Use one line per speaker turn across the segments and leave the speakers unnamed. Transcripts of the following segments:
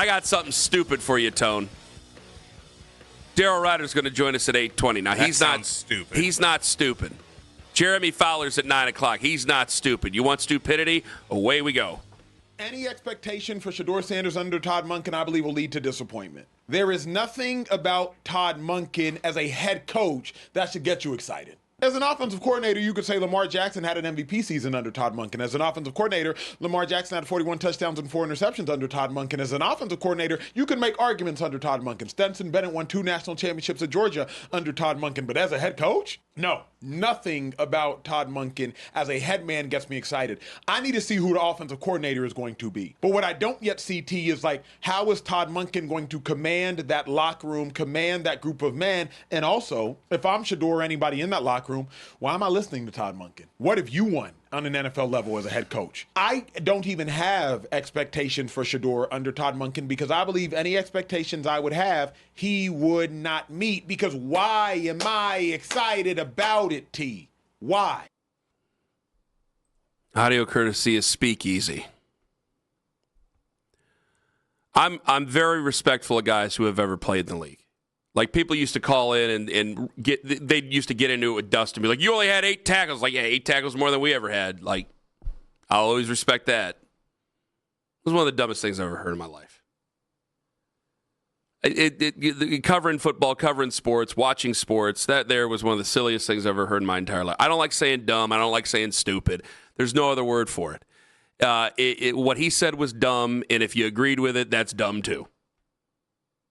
I got something stupid for you, Tone. Daryl Ryder's going to join us at 8:20. Now, he's not
stupid.
He's not stupid. Jeremy Fowler's at 9 o'clock. He's not stupid. You want stupidity? Away we go.
Any expectation for Shedeur Sanders under Todd Monkin, I believe, will lead to disappointment. There is nothing about Todd Monkin as a head coach that should get you excited. As an offensive coordinator, you could say Lamar Jackson had an MVP season under Todd Monkin. As an offensive coordinator, Lamar Jackson had 41 touchdowns and 4 interceptions under Todd Monkin. As an offensive coordinator, you can make arguments under Todd Monkin. Stetson Bennett won 2 national championships at Georgia under Todd Monkin. But as a head coach, no. Nothing about Todd Monkin as a head man gets me excited. I need to see who the offensive coordinator is going to be. But what I don't yet see, T, is like, how is Todd Monkin going to command that locker room, command that group of men? And also, if I'm Shedeur or anybody in that locker room, why am I listening to Todd Monkin? What have you won on an NFL level as a head coach? I don't even have expectations for Shedeur under Todd Monkin because I believe any expectations I would have, he would not meet. Because why am I excited about it, T? Why?
Audio courtesy is Speakeasy. I'm very respectful of guys who have ever played in the league. Like, people used to call in and they used to get into it with Dustin, be like, you only had 8 tackles. Like, yeah, 8 tackles more than we ever had. Like, I'll always respect that. It was one of the dumbest things I've ever heard in my life. Covering football, covering sports, watching sports, that there was one of the silliest things I've ever heard in my entire life. I don't like saying dumb. I don't like saying stupid. There's no other word for it. What he said was dumb, and if you agreed with it, that's dumb too.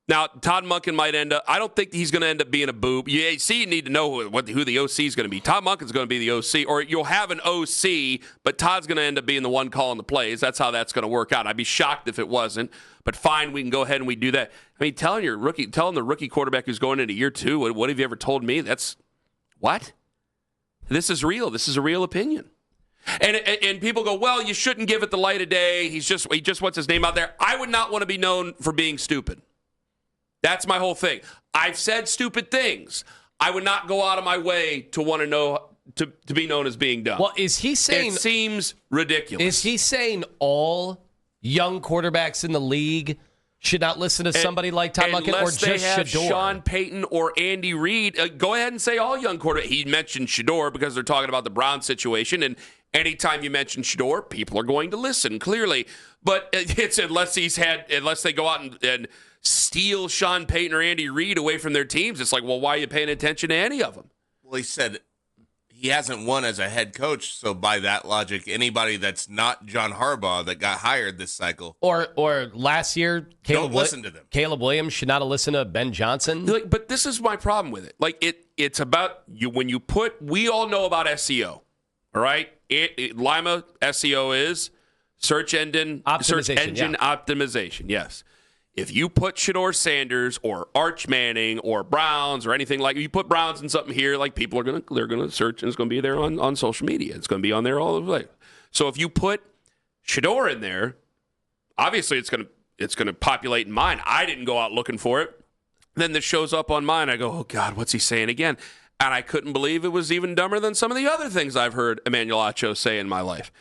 Now, Todd Monkin might end up, I don't think he's going to end up being a boob. You need to know who the OC is going to be. Todd Monkin's going to be the OC, or you'll have an OC, but Todd's going to end up being the one calling the plays. That's how that's going to work out. I'd be shocked if it wasn't, but fine, we can go ahead and we do that. I mean, telling the rookie quarterback who's going into year 2, what have you ever told me? That's, what? This is real. This is a real opinion. And people go, well, you shouldn't give it the light of day. He just wants his name out there. I would not want to be known for being stupid. That's my whole thing. I've said stupid things. I would not go out of my way to want to know to be known as being dumb.
Well, is he saying...
It seems ridiculous.
Is he saying all young quarterbacks in the league should not listen to somebody like Todd Monkin, or just
they have
Shedeur?
Sean Payton or Andy Reid. Go ahead and say all young quarterbacks. He mentioned Shedeur because they're talking about the Browns situation, and anytime you mention Shedeur, people are going to listen, clearly. But it's unless they go out and steal Sean Payton or Andy Reid away from their teams, it's like, well, why are you paying attention to any of them?
Well, he said he hasn't won as a head coach, so by that logic, anybody that's not John Harbaugh that got hired this cycle,
or last year,
don't listen to them.
Caleb Williams should not have listened to Ben Johnson.
But this is my problem with it. Like, it's about you when you put. We all know about SEO, all right? Lima SEO is search engine optimization. Yes. If you put Shedeur Sanders or Arch Manning or Browns or anything like, you put Browns in something here, like, people are they're gonna search, and it's gonna be there on social media. It's gonna be on there all the way. So if you put Shedeur in there, obviously it's gonna populate in mine. I didn't go out looking for it. Then this shows up on mine. I go, oh God, what's he saying again? And I couldn't believe it was even dumber than some of the other things I've heard Emmanuel Acho say in my life.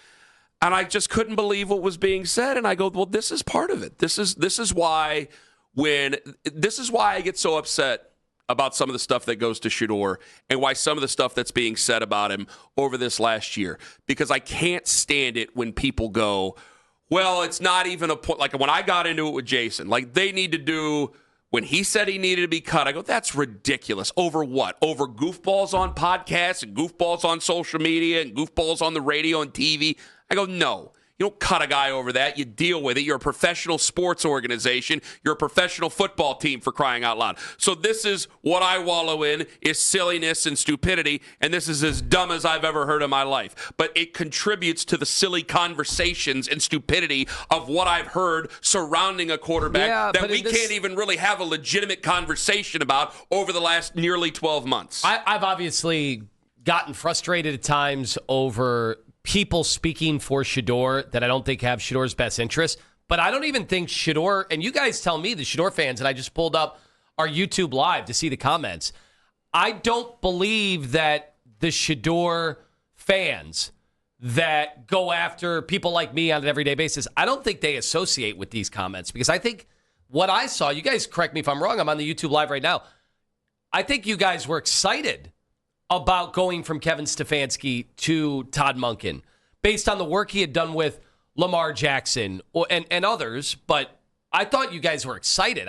And I just couldn't believe what was being said. And I go, well, this is part of it. This is why I get so upset about some of the stuff that goes to Shedeur and why some of the stuff that's being said about him over this last year. Because I can't stand it when people go, well, it's not even a point. Like, when I got into it with Jason, like, they need to do, when he said he needed to be cut, I go, that's ridiculous. Over what? Over goofballs on podcasts and goofballs on social media and goofballs on the radio and TV? I go, no. You don't cut a guy over that. You deal with it. You're a professional sports organization. You're a professional football team, for crying out loud. So this is what I wallow in, is silliness and stupidity, and this is as dumb as I've ever heard in my life. But it contributes to the silly conversations and stupidity of what I've heard surrounding a quarterback that we can't even really have a legitimate conversation about over the last nearly 12 months.
I've obviously gotten frustrated at times over people speaking for Shedeur that I don't think have Shedeur's best interest. But I don't even think Shedeur, and you guys tell me, the Shedeur fans, and I just pulled up our YouTube Live to see the comments. I don't believe that the Shedeur fans that go after people like me on an everyday basis, I don't think they associate with these comments, because I think what I saw, you guys correct me if I'm wrong, I'm on the YouTube Live right now. I think you guys were excited about going from Kevin Stefanski to Todd Monkin based on the work he had done with Lamar Jackson and others, but I thought you guys were excited.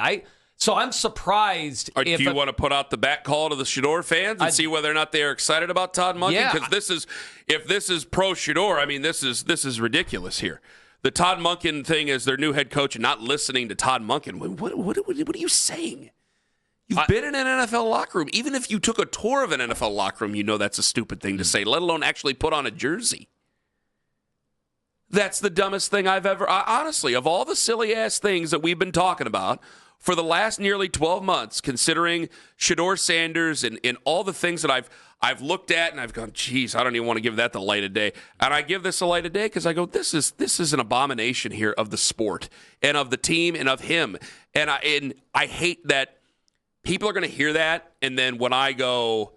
So I'm surprised.
Do you want to put out the back call to the Shedeur fans and see whether or not they are excited about Todd Monkin? Because if this is pro Shedeur, I mean, this is ridiculous here. The Todd Monkin thing is their new head coach and not listening to Todd Monkin. What are you saying? You've been in an NFL locker room. Even if you took a tour of an NFL locker room, you know that's a stupid thing to say, let alone actually put on a jersey. That's the dumbest thing I've ever... honestly, of all the silly-ass things that we've been talking about for the last nearly 12 months, considering Shedeur Sanders and all the things that I've looked at and I've gone, geez, I don't even want to give that the light of day. And I give this a light of day because I go, this is an abomination here of the sport and of the team and of him. And I hate that people are going to hear that, and then when I go,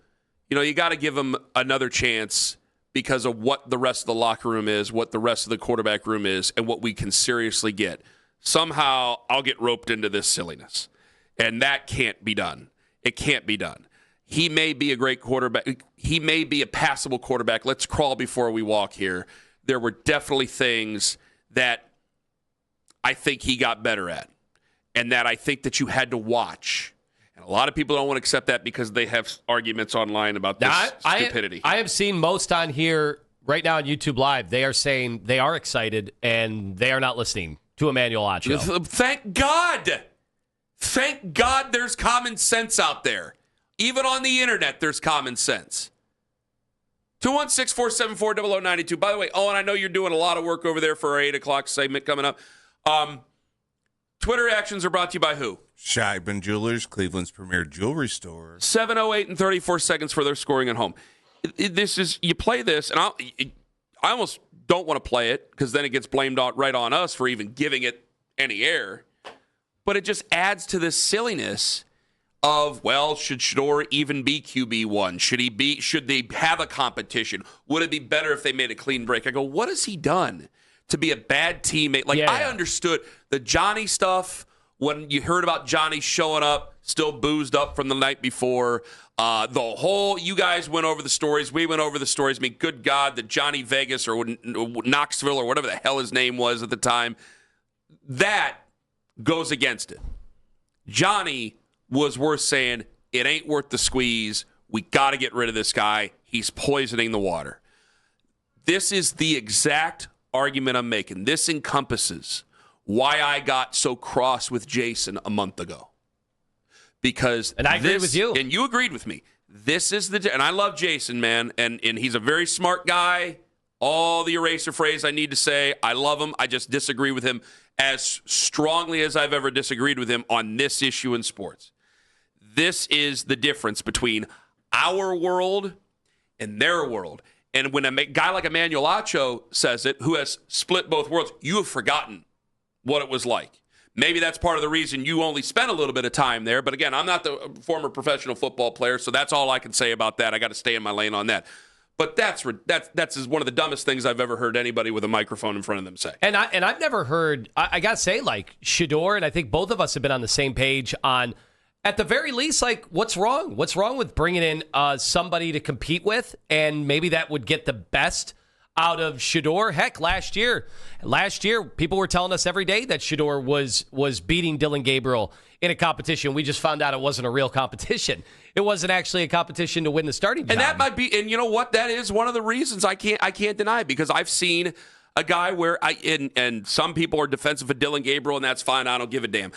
you got to give him another chance because of what the rest of the locker room is, what the rest of the quarterback room is, and what we can seriously get. Somehow I'll get roped into this silliness, and that can't be done. It can't be done. He may be a great quarterback. He may be a passable quarterback. Let's crawl before we walk here. There were definitely things that I think he got better at, and that I think that you had to watch. A lot of people don't want to accept that because they have arguments online about this stupidity.
I have seen most on here right now on YouTube Live. They are saying they are excited and they are not listening to Emmanuel Acho.
Thank God. Thank God there's common sense out there. Even on the internet, there's common sense. 216-474-0092. By the way, Owen, I know you're doing a lot of work over there for our 8 o'clock segment coming up. Twitter actions are brought to you by who?
Scheibman Jewelers, Cleveland's premier jewelry store.
7:08 and 34 seconds for their scoring at home. This is, you play this, and I almost don't want to play it because then it gets blamed right on us for even giving it any air. But it just adds to this silliness of, well, should Shedeur even be QB1? Should they have a competition? Would it be better if they made a clean break? I go, what has he done to be a bad teammate? I understood the Johnny stuff when you heard about Johnny showing up, still boozed up from the night before. The whole, you guys went over the stories. We went over the stories. I mean, good God, the Johnny Vegas or Knoxville or whatever the hell his name was at the time, that goes against it. Johnny was worth saying, it ain't worth the squeeze. We got to get rid of this guy. He's poisoning the water. This is the exact argument I'm making. This encompasses why I got so cross with Jason a month ago. Because
I agree with you.
And you agreed with me. This is and I love Jason, man, and he's a very smart guy. All the eraser phrase I need to say, I love him. I just disagree with him as strongly as I've ever disagreed with him on this issue in sports. This is the difference between our world and their world. And when a guy like Emmanuel Acho says it, who has split both worlds, you have forgotten what it was like. Maybe that's part of the reason you only spent a little bit of time there. But again, I'm not the former professional football player, so that's all I can say about that. I got to stay in my lane on that. But that's one of the dumbest things I've ever heard anybody with a microphone in front of them say.
And I've never heard, I got to say, Shedeur, and I think both of us have been on the same page on, at the very least, what's wrong? What's wrong with bringing in somebody to compete with? And maybe that would get the best out of Shedeur. Heck, last year, people were telling us every day that Shedeur was beating Dylan Gabriel in a competition. We just found out it wasn't a real competition. It wasn't actually a competition to win the starting job.
And that might be, and you know what? That is one of the reasons I can't deny it, because I've seen a guy where and some people are defensive of Dylan Gabriel, and that's fine. I don't give a damn.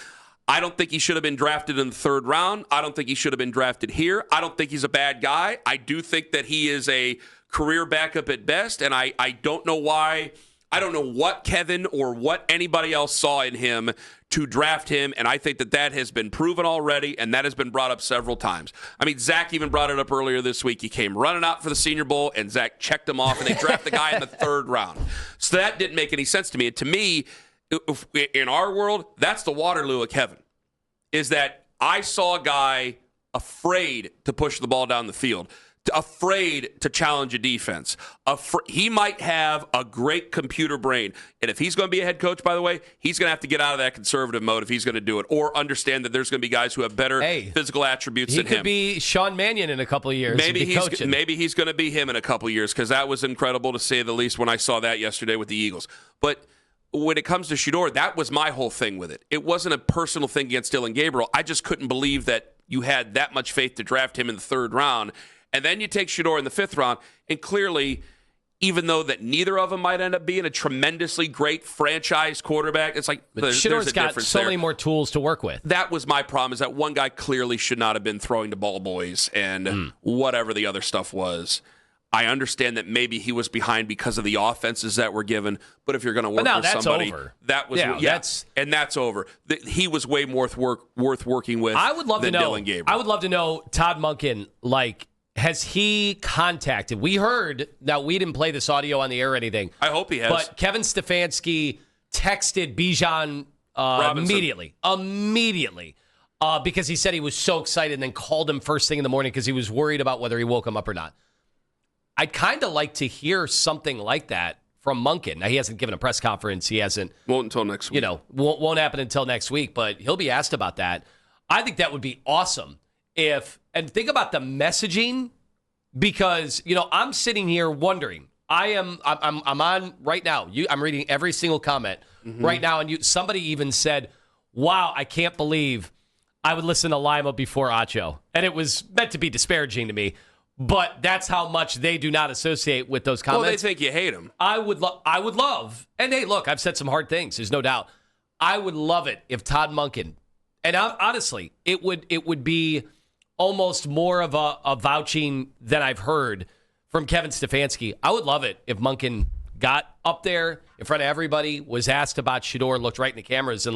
I don't think he should have been drafted in the third round. I don't think he should have been drafted here. I don't think he's a bad guy. I do think that he is a career backup at best, and I don't know why. I don't know what Kevin or what anybody else saw in him to draft him, and I think that has been proven already, and that has been brought up several times. I mean, Zach even brought it up earlier this week. He came running out for the Senior Bowl, and Zach checked him off, and they drafted the guy in the third round. So that didn't make any sense to me. And to me, in our world, that's the Waterloo of Kevin, is that I saw a guy afraid to push the ball down the field. afraid to challenge a defense. He might have a great computer brain. And if he's going to be a head coach, by the way, he's going to have to get out of that conservative mode if he's going to do it, or understand that there's going to be guys who have better physical attributes than him.
He could be Sean Mannion in a couple of years.
Maybe he's going to be him in a couple of years, because that was incredible to say the least when I saw that yesterday with the Eagles. But when it comes to Shedeur, that was my whole thing with it. It wasn't a personal thing against Dillon Gabriel. I just couldn't believe that you had that much faith to draft him in the 3rd round. And then you take Shedeur in the 5th round, and clearly, even though that neither of them might end up being a tremendously great franchise quarterback, it's like
Shedeur's got so many more tools to work with.
That was my problem, is that one guy clearly should not have been throwing to ball boys and whatever the other stuff was. I understand that maybe he was behind because of the offenses that were given, but if you're going to work with somebody,
over.
That was that's over. He was way more worth working with.
I would love
than
to know.
Dillon Gabriel.
I would love to know Todd Monkin, has he contacted? We heard, now we didn't play this audio on the air or anything.
I hope he has.
But Kevin Stefanski texted Bijan immediately, because he said he was so excited, and then called him first thing in the morning because he was worried about whether he woke him up or not. I'd kind of like to hear something like that from Monkin. Now, he hasn't given a press conference. He hasn't.
Won't until next week.
Won't happen until next week, but he'll be asked about that. I think that would be awesome and think about the messaging, because, I'm sitting here wondering. I'm on right now. I'm reading every single comment right now, and somebody even said, "Wow, I can't believe I would listen to Lima before Acho," and it was meant to be disparaging to me. But that's how much they do not associate with those comments.
Well, they think you hate them.
I would love, and hey, look, I've said some hard things. There's no doubt. I would love it if Todd Monkin, and honestly, it would be almost more of a vouching than I've heard from Kevin Stefanski. I would love it if Monkin got up there in front of everybody, was asked about Shedeur, looked right in the cameras, and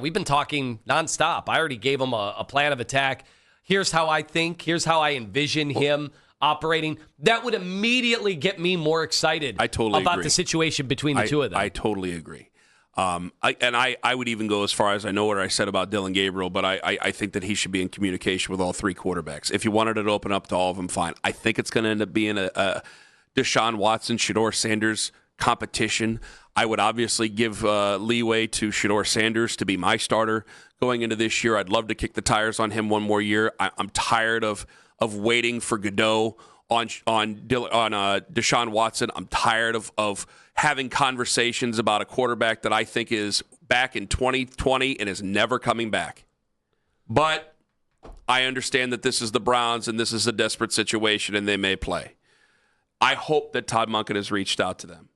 we've been talking nonstop. I already gave him a plan of attack. Here's how I think. Here's how I envision him operating. That would immediately get me more excited about the situation between the two of them.
I totally agree. I would even go as far as, I know what I said about Dillon Gabriel, but I think that he should be in communication with all 3 quarterbacks. If you wanted it to open up to all of them, fine. I think it's going to end up being a Deshaun Watson, Shedeur Sanders competition. I would obviously give leeway to Shedeur Sanders to be my starter going into this year. I'd love to kick the tires on him one more year. I'm tired of waiting for Godot on Deshaun Watson. I'm tired of having conversations about a quarterback that I think is back in 2020 and is never coming back. But I understand that this is the Browns and this is a desperate situation and they may play. I hope that Todd Monkin has reached out to them.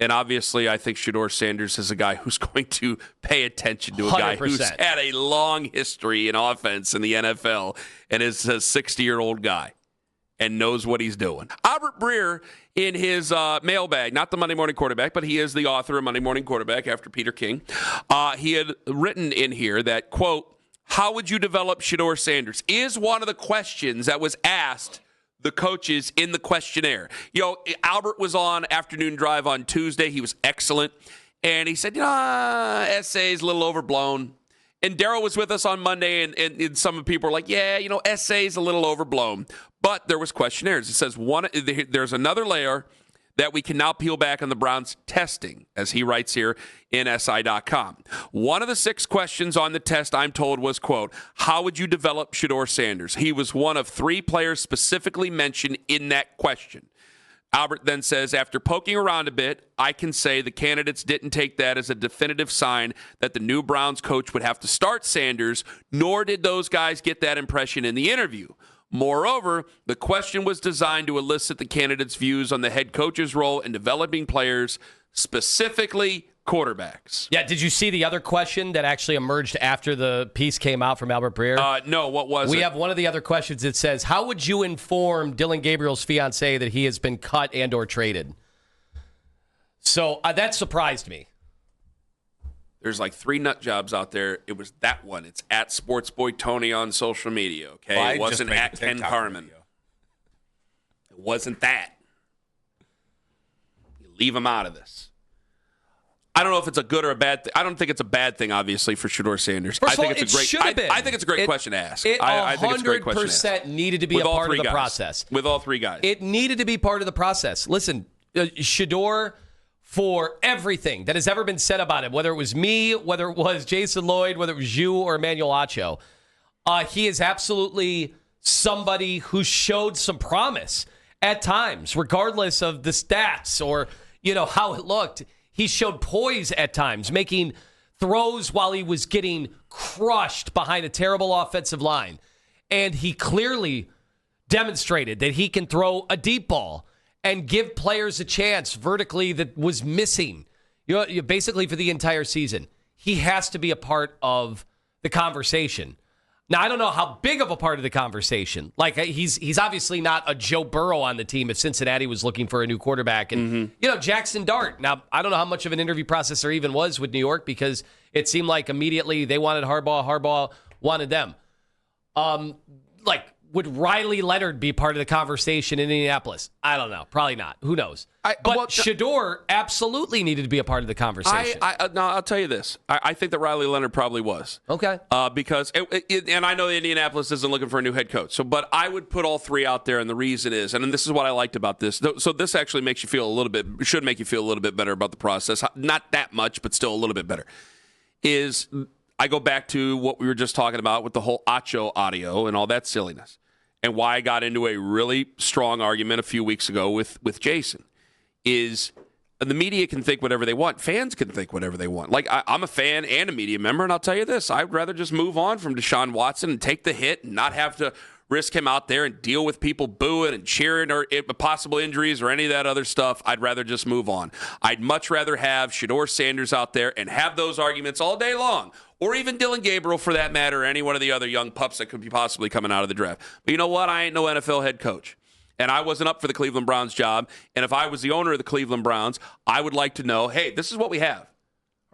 And obviously, I think Shedeur Sanders is a guy who's going to pay attention to a 100%. Guy who's had a long history in offense in the NFL and is a 60-year-old guy and knows what he's doing. Albert Breer, in his mailbag, not the Monday Morning Quarterback, but he is the author of Monday Morning Quarterback after Peter King. He had written in here that, quote, "How would you develop Shedeur Sanders?" is one of the questions that was asked the coaches in the questionnaire. Albert was on Afternoon Drive on Tuesday. He was excellent. And he said, essay is a little overblown. And Darryl was with us on Monday, and some people were like, essay is a little overblown. But there was questionnaires. It says there's another layer that we can now peel back on the Browns testing, as he writes here in SI.com. One of the 6 questions on the test, I'm told, was, quote, "How would you develop Shedeur Sanders?" He was one of 3 players specifically mentioned in that question. Albert then says, after poking around a bit, I can say the candidates didn't take that as a definitive sign that the new Browns coach would have to start Sanders, nor did those guys get that impression in the interview. Moreover, the question was designed to elicit the candidates' views on the head coach's role in developing players, specifically quarterbacks.
Yeah, did you see the other question that actually emerged after the piece came out from Albert Breer?
No, what was it?
We have one of the other questions that says, how would you inform Dillon Gabriel's fiancée that he has been cut and or traded? So that surprised me.
There's like 3 nut jobs out there. It was that one. It's at Sportsboy Tony on social media, okay? Well, it wasn't at Ken Carmen. Video. It wasn't that. You leave him out of this. I don't know if it's a good or a bad thing. I don't think it's a bad thing, obviously, for Shedeur Sanders.
First of all, it should have been.
I think it's a great question to ask.
I think it's a great question to ask. Needed to be a part of the process.
With all three guys.
It needed to be part of the process. Listen, Shedeur, for everything that has ever been said about him, whether it was me, whether it was Jason Lloyd, whether it was you or Emmanuel Acho, he is absolutely somebody who showed some promise at times, regardless of the stats or how it looked. He showed poise at times, making throws while he was getting crushed behind a terrible offensive line. And he clearly demonstrated that he can throw a deep ball and give players a chance vertically that was missing. Basically for the entire season. He has to be a part of the conversation. Now, I don't know how big of a part of the conversation. Like, he's obviously not a Joe Burrow on the team if Cincinnati was looking for a new quarterback. And, Jackson Dart. Now, I don't know how much of an interview process there even was with New York because it seemed like immediately they wanted Harbaugh. Harbaugh wanted them. Would Riley Leonard be part of the conversation in Indianapolis? I don't know. Probably not. Who knows? Shedeur absolutely needed to be a part of the conversation.
I'll tell you this. I think that Riley Leonard probably was.
Okay.
Because, and I know that Indianapolis isn't looking for a new head coach, but I would put all three out there, and the reason is, and this is what I liked about this, so this actually makes you feel should make you feel a little bit better about the process. Not that much, but still a little bit better. Is I go back to what we were just talking about with the whole Acho audio and all that silliness. And why I got into a really strong argument a few weeks ago with Jason is the media can think whatever they want. Fans can think whatever they want. Like, I'm a fan and a media member, and I'll tell you this. I'd rather just move on from Deshaun Watson and take the hit and not have to risk him out there and deal with people booing and cheering or possible injuries or any of that other stuff. I'd rather just move on. I'd much rather have Shedeur Sanders out there and have those arguments all day long. Or even Dylan Gabriel, for that matter, or any one of the other young pups that could be possibly coming out of the draft. But you know what? I ain't no NFL head coach. And I wasn't up for the Cleveland Browns job. And if I was the owner of the Cleveland Browns, I would like to know, hey, this is what we have.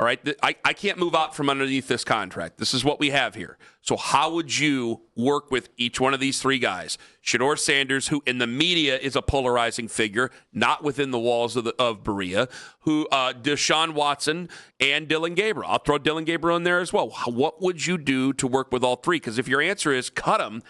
All right? I can't move out from underneath this contract. This is what we have here. So how would you work with each one of these three guys? Shedeur Sanders, who in the media is a polarizing figure, not within the walls of Berea, who Deshaun Watson and Dylan Gabriel. I'll throw Dylan Gabriel in there as well. What would you do to work with all three? Because if your answer is cut them,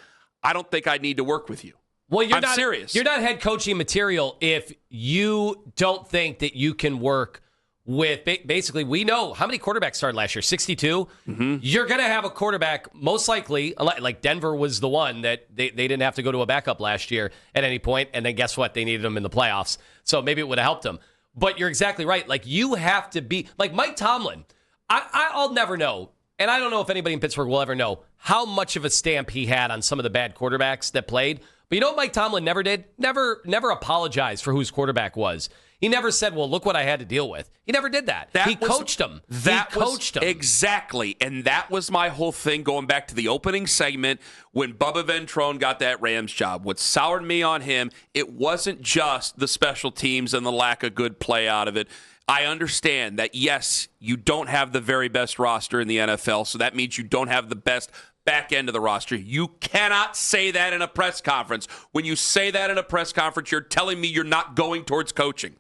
I don't think I need to work with you.
Well, I'm
not serious.
You're not head coaching material if you don't think that you can work with, basically, we know how many quarterbacks started last year, 62. Mm-hmm. You're going to have a quarterback, most likely, like Denver was the one that they didn't have to go to a backup last year at any point, and then guess what? They needed him in the playoffs, so maybe it would have helped them. But you're exactly right. Like, you have to be, like Mike Tomlin, I'll never know, and I don't know if anybody in Pittsburgh will ever know how much of a stamp he had on some of the bad quarterbacks that played. But you know what Mike Tomlin never did? Never apologized for whose quarterback was. He never said, well, look what I had to deal with. He never did that. He coached him.
Exactly. And that was my whole thing going back to the opening segment when Bubba Ventrone got that Rams job. What soured me on him, it wasn't just the special teams and the lack of good play out of it. I understand that, yes, you don't have the very best roster in the NFL, so that means you don't have the best back end of the roster. You cannot say that in a press conference. When you say that in a press conference, you're telling me you're not going towards coaching.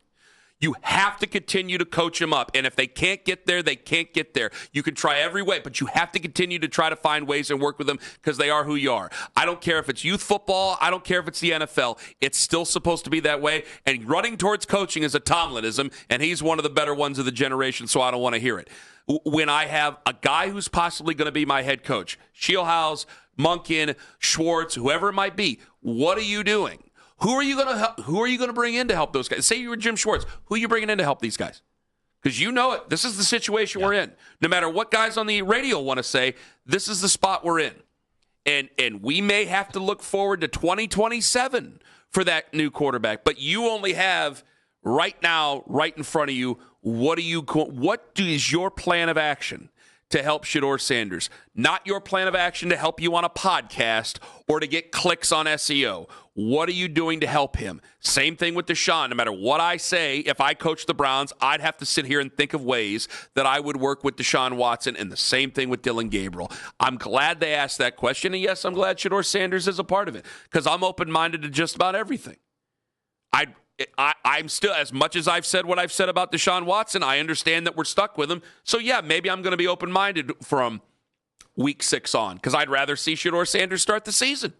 You have to continue to coach them up. And if they can't get there, they can't get there. You can try every way, but you have to continue to try to find ways and work with them because they are who you are. I don't care if it's youth football. I don't care if it's the NFL. It's still supposed to be that way. And running towards coaching is a Tomlinism, and he's one of the better ones of the generation, so I don't want to hear it. When I have a guy who's possibly going to be my head coach, Shielhaus, Monkin, Schwartz, whoever it might be, what are you doing? Who are you going to bring in to help those guys? Say you were Jim Schwartz. Who are you bringing in to help these guys? Because you know it. This is the situation we're in. No matter what guys on the radio want to say, this is the spot we're in. And we may have to look forward to 2027 for that new quarterback. But you only have right now, right in front of you, what is your plan of action to help Shedeur Sanders? Not your plan of action to help you on a podcast or to get clicks on SEO. What are you doing to help him? Same thing with Deshaun. No matter what I say, if I coach the Browns, I'd have to sit here and think of ways that I would work with Deshaun Watson, and the same thing with Dylan Gabriel. I'm glad they asked that question, and yes, I'm glad Shedeur Sanders is a part of it because I'm open-minded to just about everything. I'm still, as much as I've said what I've said about Deshaun Watson, I understand that we're stuck with him. So, yeah, maybe I'm going to be open-minded from week 6 on because I'd rather see Shedeur Sanders start the season.